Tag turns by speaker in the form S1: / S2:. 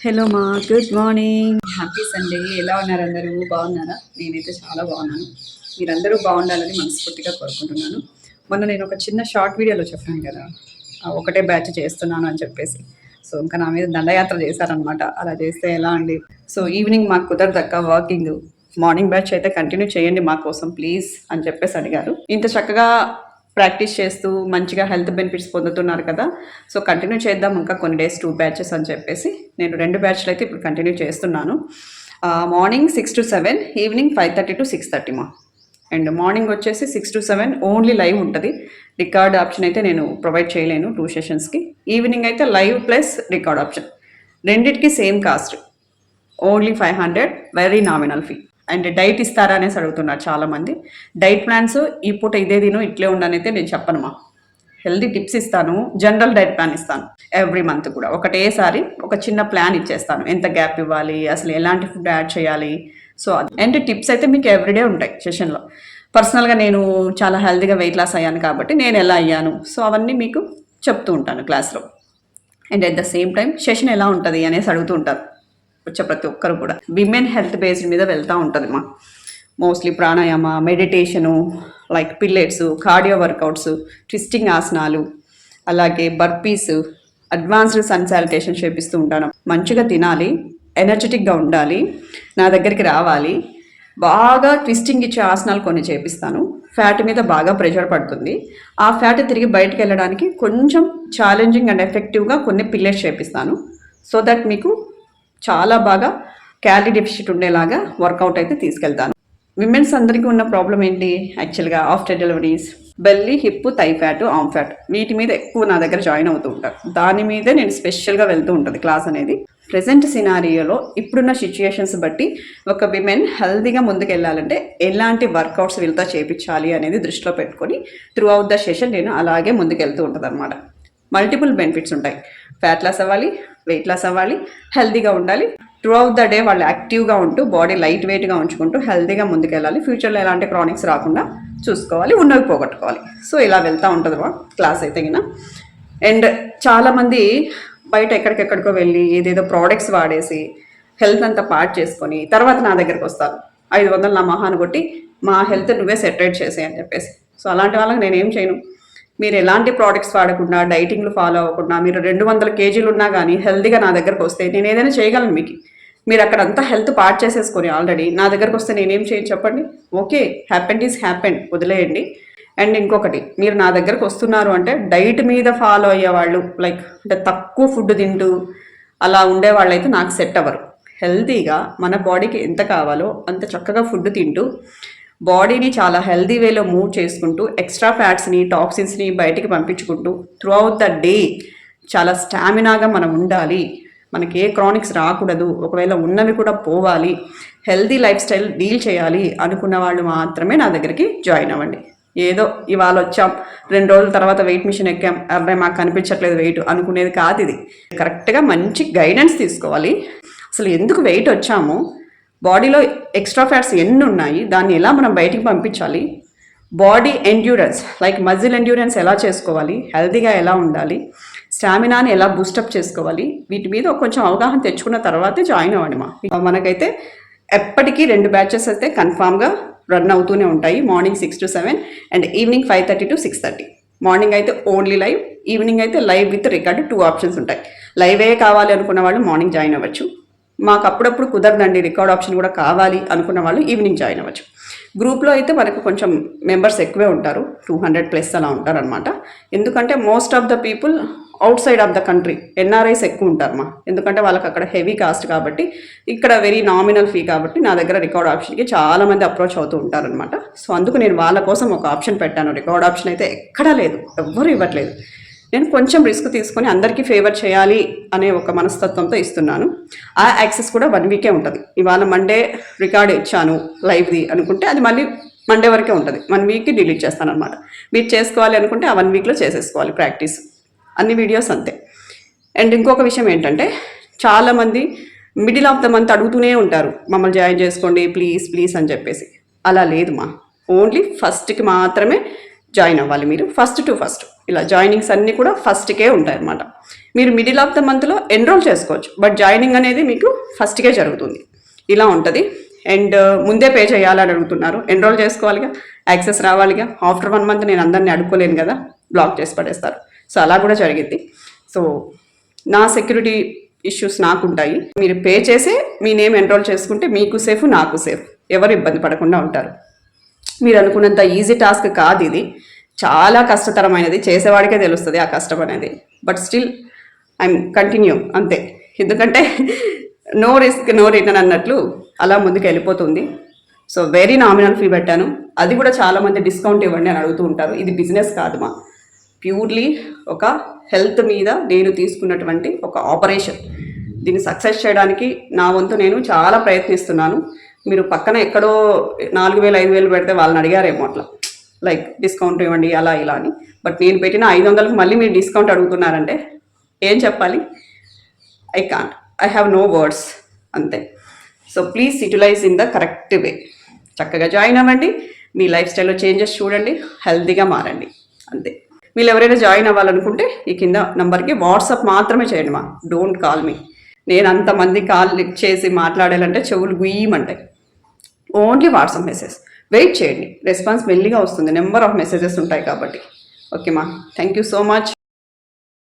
S1: Hello మా good morning, happy Sunday. ఎలా ఉన్నారు అందరూ? బాగున్నారా? నేనైతే చాలా బాగున్నాను. మీరందరూ బాగుండాలని మనస్ఫూర్తిగా కోరుకుంటున్నాను. మొన్న నేను ఒక చిన్న షార్ట్ వీడియోలో చెప్పాను కదా, ఒకటే బ్యాచ్ చేస్తున్నాను అని చెప్పేసి. సో ఇంకా నా మీద దండయాత్ర చేశారనమాట. అలా చేస్తే ఎలా అండి? సో ఈవినింగ్ మాకు కుదరదక్క వాకింగ్, మార్నింగ్ బ్యాచ్ అయితే కంటిన్యూ చేయండి మా కోసం ప్లీజ్ అని చెప్పేసి అడిగారు. ఇంత చక్కగా ప్రాక్టీస్ చేస్తూ మంచిగా హెల్త్ బెనిఫిట్స్ పొందుతున్నారు కదా, సో కంటిన్యూ చేద్దాం ఇంకా కొన్ని డేస్ 2 బ్యాచెస్ అని చెప్పేసి నేను 2 బ్యాచ్లు అయితే ఇప్పుడు కంటిన్యూ చేస్తున్నాను. మార్నింగ్ 6 to 7, ఈవినింగ్ 5:30 to 6:30 మా. అండ్ మార్నింగ్ వచ్చేసి 6 to 7 ఓన్లీ లైవ్ ఉంటుంది. రికార్డ్ ఆప్షన్ అయితే నేను ప్రొవైడ్ చేయలేను 2 సెషన్స్కి. ఈవినింగ్ అయితే లైవ్ ప్లస్ రికార్డ్ ఆప్షన్, రెండిటికి same cost, only 500, very nominal fee. And diet ఇస్తారా అనేసి అడుగుతున్నారు చాలామంది. డైట్ ప్లాన్స్ ఈ పూట ఇదే తిను ఇట్లే ఉండనైతే నేను చెప్పను మా. హెల్దీ టిప్స్ ఇస్తాను, జనరల్ డైట్ ప్లాన్ ఇస్తాను. ఎవ్రీ మంత్ కూడా ఒకటేసారి ఒక చిన్న ప్లాన్ ఇచ్చేస్తాను, ఎంత గ్యాప్ ఇవ్వాలి, అసలు ఎలాంటి ఫుడ్ యాడ్ చేయాలి. సో అండ్ టిప్స్ అయితే మీకు ఎవ్రీడే ఉంటాయి సెషన్లో. పర్సనల్గా నేను చాలా హెల్దీగా వెయిట్ లాస్ అయ్యాను కాబట్టి నేను ఎలా అయ్యాను, సో అవన్నీ మీకు చెప్తూ ఉంటాను క్లాస్లో. And at the same time session ఎలా ఉంటుంది అనేసి అడుగుతూ ఉంటారు వచ్చే ప్రతి ఒక్కరు కూడా. విమెన్ హెల్త్ బేస్డ్ మీద వెళ్తూ ఉంటుంది మా. Mostly pranayama, meditation, like pellets, cardio workouts, twisting ఆసనాలు, అలాగే బర్పీస్, అడ్వాన్స్డ్ సన్ శానిటేషన్ చేపిస్తూ ఉంటాను. మంచిగా తినాలి, ఎనర్జెటిక్గా ఉండాలి, నా దగ్గరికి రావాలి. బాగా ట్విస్టింగ్ ఇచ్చే ఆసనాలు కొన్ని చేపిస్తాను. ఫ్యాట్ మీద బాగా ప్రెషర్ పడుతుంది, ఆ ఫ్యాట్ తిరిగి బయటకు వెళ్ళడానికి కొంచెం ఛాలెంజింగ్ అండ్ ఎఫెక్టివ్గా కొన్ని పిల్లెట్స్ చేపిస్తాను. సో దట్ మీకు చాలా బాగా క్యాలరీ డెఫిసిట్ ఉండేలాగా వర్కౌట్ అయితే తీసుకెళ్తాను. విమెన్స్ అందరికీ ఉన్న ప్రాబ్లం ఏంటి యాక్చువల్గా? After deliveries belly, hip, thigh fat, arm fat, వీటి మీద ఎక్కువ నా దగ్గర జాయిన్ అవుతూ ఉంటారు. దాని మీదే నేను స్పెషల్గా వెళ్తూ ఉంటుంది క్లాస్ అనేది. ప్రజెంట్ సినారియోలో ఇప్పుడున్న సిచ్యుయేషన్స్ బట్టి ఒక విమెన్ హెల్దీగా ముందుకెళ్ళాలంటే ఎలాంటి వర్కౌట్స్ వీళ్ళతో చేయించాలి అనేది దృష్టిలో పెట్టుకొని త్రూ అవుట్ ద సెషన్ నేను అలాగే ముందుకెళ్తూ ఉంటుంది అనమాట. మల్టిపుల్ బెనిఫిట్స్ ఉంటాయి. ఫ్యాట్ లాస్ అవ్వాలి, వెయిట్ లాస్ అవ్వాలి, హెల్దీగా ఉండాలి. త్రూ అవుట్ ద డే వాళ్ళు యాక్టివ్గా ఉంటూ బాడీ లైట్ వెయిట్గా ఉంచుకుంటూ హెల్దీగా ముందుకెళ్ళాలి. ఫ్యూచర్లో ఎలాంటి క్రానిక్స్ రాకుండా చూసుకోవాలి, ఉన్నవి పోగొట్టుకోవాలి. సో ఇలా వెళ్తూ ఉంటుంది క్లాస్ అయితే గిన. అండ్ చాలామంది బయట ఎక్కడికెక్కడికో వెళ్ళి ఏదేదో ప్రోడక్ట్స్ వాడేసి హెల్త్ అంతా పాడు చేసుకొని తర్వాత నా దగ్గరికి వస్తారు. 500 నా మహాను కొట్టి మా హెల్త్ నువ్వే సెటరేట్ చేసే అని చెప్పేసి. సో అలాంటి వాళ్ళకి నేనేం చేయను. మీరు ఎలాంటి ప్రోడక్ట్స్ వాడకుండా, డైటింగ్లు ఫాలో అవ్వకుండా, మీరు 200 kgs ఉన్నా కానీ హెల్తీగా నా దగ్గరకు వస్తే నేను ఏదైనా చేయగలను మీకు. మీరు అక్కడ అంతా హెల్త్ పార్ట్ చేసేసుకొని ఆల్రెడీ నా దగ్గరకు వస్తే నేనేం చేయను చెప్పండి? ఓకే, హ్యాపెండ్ ఈజ్ హ్యాపెండ్, వదిలేయండి. అండ్ ఇంకొకటి, మీరు నా దగ్గరకు వస్తున్నారు అంటే డైట్ మీద ఫాలో అయ్యేవాళ్ళు, లైక్ అంటే తక్కువ ఫుడ్ తింటూ అలా ఉండేవాళ్ళు అయితే నాకు సెట్ అవ్వరు. హెల్తీగా మన బాడీకి ఎంత కావాలో అంత చక్కగా ఫుడ్ తింటూ బాడీని చాలా హెల్దీ వేలో మూవ్ చేసుకుంటూ ఎక్స్ట్రా ఫ్యాట్స్ని, టాక్సిన్స్ని బయటికి పంపించుకుంటూ త్రూ అవుట్ ద డే చాలా స్టామినాగా మనం ఉండాలి. మనకి ఏ క్రానిక్స్ రాకూడదు, ఒకవేళ ఉన్నవి కూడా పోవాలి, హెల్దీ లైఫ్ స్టైల్ డీల్ చేయాలి అనుకున్న వాళ్ళు మాత్రమే నా దగ్గరికి జాయిన్ అవ్వండి. ఏదో ఇవాళ వచ్చాం 2 రోజుల తర్వాత వెయిట్ మిషన్ ఎక్కాం, అరే మాకు కనిపించట్లేదు వెయిట్ అనుకునేది కాదు ఇది. కరెక్ట్గా మంచి గైడెన్స్ తీసుకోవాలి. అసలు ఎందుకు వెయిట్ వచ్చామో, బాడీలో ఎక్స్ట్రా ఫ్యాట్స్ ఎన్ని ఉన్నాయి, దాన్ని ఎలా మనం బయటికి పంపించాలి, body endurance like muscle endurance ఎలా చేసుకోవాలి, హెల్తీగా ఎలా ఉండాలి, స్టామినాని ఎలా బూస్టప్ చేసుకోవాలి, వీటి మీద కొంచెం అవగాహన తెచ్చుకున్న తర్వాతే జాయిన్ అవ్వండి మనకైతే ఎప్పటికీ 2 బ్యాచెస్ అయితే కన్ఫామ్గా రన్ అవుతూనే ఉంటాయి. Morning 6 to 7 and evening 5:30 to 6:30. Morning అయితే ఓన్లీ లైవ్, ఈవినింగ్ అయితే లైవ్ విత్ రికార్డు 2 ఆప్షన్స్ ఉంటాయి. లైవే కావాలి అనుకున్న వాళ్ళు మార్నింగ్ జాయిన్ అవ్వచ్చు. మాకు అప్పుడప్పుడు కుదరదండి, రికార్డ్ ఆప్షన్ కూడా కావాలి అనుకున్న వాళ్ళు ఈవినింగ్ జాయిన్ అవ్వచ్చు. గ్రూప్లో అయితే మనకు కొంచెం మెంబర్స్ ఎక్కువే ఉంటారు, 200+ అలా ఉంటారనమాట. ఎందుకంటే most of the people out side of the country, NRIs ఎక్కువ ఉంటారు ఎందుకంటే వాళ్ళకి అక్కడ హెవీ కాస్ట్ కాబట్టి, ఇక్కడ వెరీ నామినల్ ఫీ కాబట్టి నా దగ్గర రికార్డ్ ఆప్షన్కి చాలామంది అప్రోచ్ అవుతూ ఉంటారనమాట. సో అందుకు నేను వాళ్ళ కోసం ఒక ఆప్షన్ పెట్టాను. రికార్డ్ ఆప్షన్ అయితే ఎక్కడా లేదు, ఎవ్వరూ ఇవ్వట్లేదు. నేను కొంచెం రిస్క్ తీసుకొని అందరికీ ఫేవర్ చేయాలి అనే ఒక మనస్తత్వంతో ఇస్తున్నాను. ఆ యాక్సెస్ కూడా 1 వీకే ఉంటుంది. ఇవాళ మండే రికార్డ్ ఇచ్చాను లైవ్ది అనుకుంటే అది మళ్ళీ మండే వరకే ఉంటుంది, 1 వీక్కి డిలీట్ చేస్తాను అనమాట. మీరు చేసుకోవాలి అనుకుంటే ఆ 1 వీక్లో చేసేసుకోవాలి ప్రాక్టీస్, అన్ని వీడియోస్ అంతే. అండ్ ఇంకొక విషయం ఏంటంటే, చాలామంది మిడిల్ ఆఫ్ ద మంత్ అడుగుతూనే ఉంటారు, మమ్మల్ని జాయిన్ చేసుకోండి ప్లీజ్ ప్లీజ్ అని చెప్పేసి. అలా లేదు ఓన్లీ ఫస్ట్కి మాత్రమే జాయిన్ అవ్వాలి మీరు. ఫస్ట్ టు ఫస్ట్ ఇలా జాయినింగ్స్ అన్నీ కూడా ఫస్ట్కే ఉంటాయి అన్నమాట. మీరు మిడిల్ ఆఫ్ ద మంత్లో ఎన్రోల్ చేసుకోవచ్చు, బట్ జాయినింగ్ అనేది మీకు ఫస్ట్కే జరుగుతుంది. ఇలా ఉంటుంది. అండ్ ముందే పే చేయాలని అడుగుతున్నారు. ఎన్రోల్ చేసుకోవాలిగా, యాక్సెస్ రావాలిగా. ఆఫ్టర్ 1 మంత్ నేను అందరినీ అడుక్కోలేను కదా, బ్లాక్ చేసి పడేస్తారు. సో అలా కూడా జరిగింది. సో నా సెక్యూరిటీ ఇష్యూస్ నాకు ఉంటాయి. మీరు పే చేసే మీ నేమ్ ఎన్రోల్ చేసుకుంటే మీకు సేఫ్, నాకు సేఫ్, ఎవరు ఇబ్బంది పడకుండా ఉంటారు. మీరు అనుకున్నంత ఈజీ టాస్క్ కాదు ఇది, చాలా కష్టతరమైనది. చేసేవాడికే తెలుస్తుంది ఆ కష్టం అనేది. బట్ స్టిల్ ఐఎమ్ కంటిన్యూ అంతే. ఎందుకంటే నో రిస్క్ నో రిటర్న్ అన్నట్లు అలా ముందుకు వెళ్ళిపోతుంది. సో వెరీ నామినల్ ఫీ పెట్టాను. అది కూడా చాలామంది డిస్కౌంట్ ఇవ్వండి అని అడుగుతూ ఉంటారు. ఇది బిజినెస్ కాదు మా, ప్యూర్లీ ఒక హెల్త్ మీద నేను తీసుకున్నటువంటి ఒక ఆపరేషన్. దీన్ని సక్సెస్ చేయడానికి నా వంతు నేను చాలా ప్రయత్నిస్తున్నాను. మీరు పక్కన ఎక్కడో 4,000 5,000 పెడితే వాళ్ళని అడిగారేమో అట్లా, లైక్ డిస్కౌంట్ ఇవ్వండి అలా ఇలా అని. బట్ నేను పెట్టిన 500కి మళ్ళీ మీరు డిస్కౌంట్ అడుగుతున్నారంటే ఏం చెప్పాలి? I can't, I have no words అంతే. So please utilise in the correct way. చక్కగా జాయిన్ అవ్వండి, మీ లైఫ్ స్టైల్లో చేంజెస్ చూడండి, హెల్తీగా మారండి అంతే. మీరు ఎవరైనా జాయిన్ అవ్వాలనుకుంటే ఈ కింద నంబర్కి వాట్సాప్ మాత్రమే చేయండి మా, డోంట్ కాల్ మీ. నేను అంతమంది కాల్ లిఫ్ట్ చేసి మాట్లాడాలంటే చెవులు గుయ్యమంటాయి. Only WhatsApp message. వెయిట్ చేయండి, రెస్పాన్స్ మెల్లిగా వస్తుంది, నెంబర్ ఆఫ్ మెసేజెస్ ఉంటాయి కాబట్టి. ఓకే మా, థ్యాంక్ యూ సో మచ్.